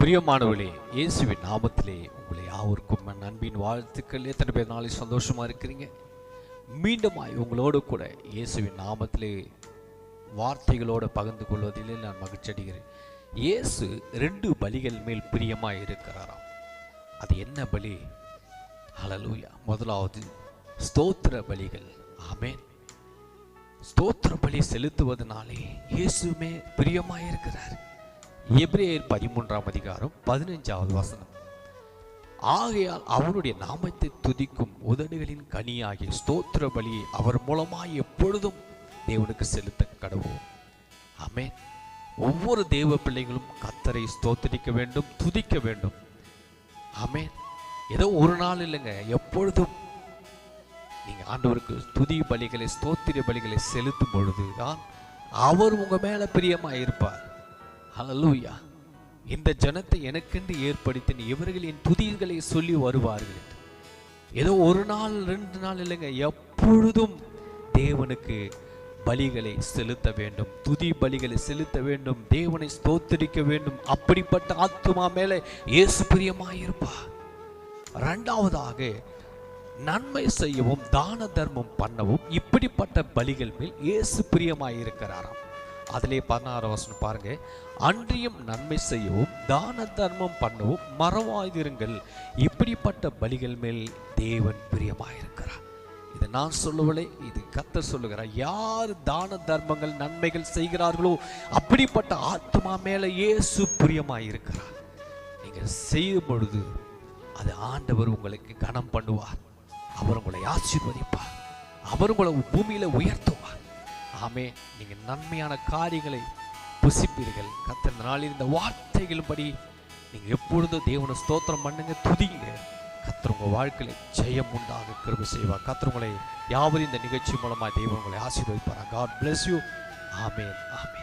பிரியமானவர்களே, இயேசுவின் நாமத்திலே உங்களை யாவருக்கும் என் அன்பின் வாழ்த்துக்கள். எத்தனை பேர் நாளை சந்தோஷமா இருக்கிறீங்க? மீண்டுமாய் உங்களோடு கூட இயேசுவின் நாமத்திலே வார்த்தைகளோடு பகிர்ந்து கொள்வதிலே நான் மகிழ்ச்சி அடைகிறேன். இயேசு 2 பலிகள் மேல் பிரியமாய் இருக்கிறாராம். அது என்ன பலி? ஹல்லேலூயா. முதலாவது ஸ்தோத்திர பலிகள். ஆமென். ஸ்தோத்திர பலி செலுத்துவதனாலே இயேசுமே பிரியமாய் இருக்கிறார். எபிரேயர் 13ஆம் அதிகாரம் 15வது வசனம். ஆகையால் அவருடைய நாமத்தை துதிக்கும் உதடுகளின் கனியாகிய ஸ்தோத்திர பலியை அவர் மூலமாய் எப்பொழுதும் தேவனுக்கு செலுத்த கடவோம். ஆமென். ஒவ்வொரு தேவ பிள்ளைகளும் கர்த்தரை ஸ்தோத்திரிக்க வேண்டும், துதிக்க வேண்டும். ஆமென். ஏதோ ஒரு நாள் இல்லைங்க, எப்பொழுதும் நீங்க ஆண்டவருக்கு துதி பலிகளை, ஸ்தோத்திர பலிகளை செலுத்தும் பொழுதுதான் அவர் உங்க மேல பிரியமாய் இருப்பார். ஹல்லேலூயா. இந்த ஜனத்தை எனக்கென்று ஏற்படுத்தி இவர்கள் என் துதிகளை சொல்லி வருவார்கள். ஏதோ ஒரு நாள் 2 நாள் இல்லைங்க, எப்பொழுதும் தேவனுக்கு பலிகளை செலுத்த வேண்டும், துதி பலிகளை செலுத்த வேண்டும், தேவனை ஸ்தோத்திரிக்க வேண்டும். அப்படிப்பட்ட ஆத்துமா மேல இயேசு பிரியமாய் இருப்பார். 2வதாக நன்மை செய்யவும் தான தர்மம் பண்ணவும் இப்படிப்பட்ட பலிகள் மேல் இயேசு பிரியமாய் இருக்கிறாராம். அதிலே 16 வசனம் பாருங்க. அன்றியும் நன்மை செய்யவும் தான தர்மம் பண்ணவும் மறவாதிருங்கள், இப்படிப்பட்ட பலிகள் மேல் தேவன் பிரியமாயிருக்கிறார். இது நான் சொல்லவில்லை, இது கர்த்தர் சொல்லுகிறார். யார் தான தர்மங்கள் நன்மைகள் செய்கிறார்களோ அப்படிப்பட்ட ஆத்துமா மேல இயேசு பிரியமாயிருக்கிறார். நீங்க செய்யும் பொழுது அது ஆண்டவர் உங்களுக்கு கனம் பண்ணுவார். அவர் உங்களை ஆசீர்வதிப்பார். அவர் உங்களை பூமியில உயர்த்துவார். ஆமே. நீங்க நன்மையான காரியங்களை புசிப்பீர்கள். கர்த்தர் நாளில் இந்த வார்த்தைகள் படி நீங்க எப்பொழுதும் தேவனை ஸ்தோத்திரம் பண்ணுங்க, துதிங்க. கர்த்தர் உங்க வாழ்க்கையில ஜெயம் உண்டாக கிருபை செய்வார். கர்த்தர் உங்களை யாவரும் இந்த நிகழ்ச்சி மூலமா தேவன் உங்களை ஆசீர்வதிப்பார். God bless you. Amen. Amen.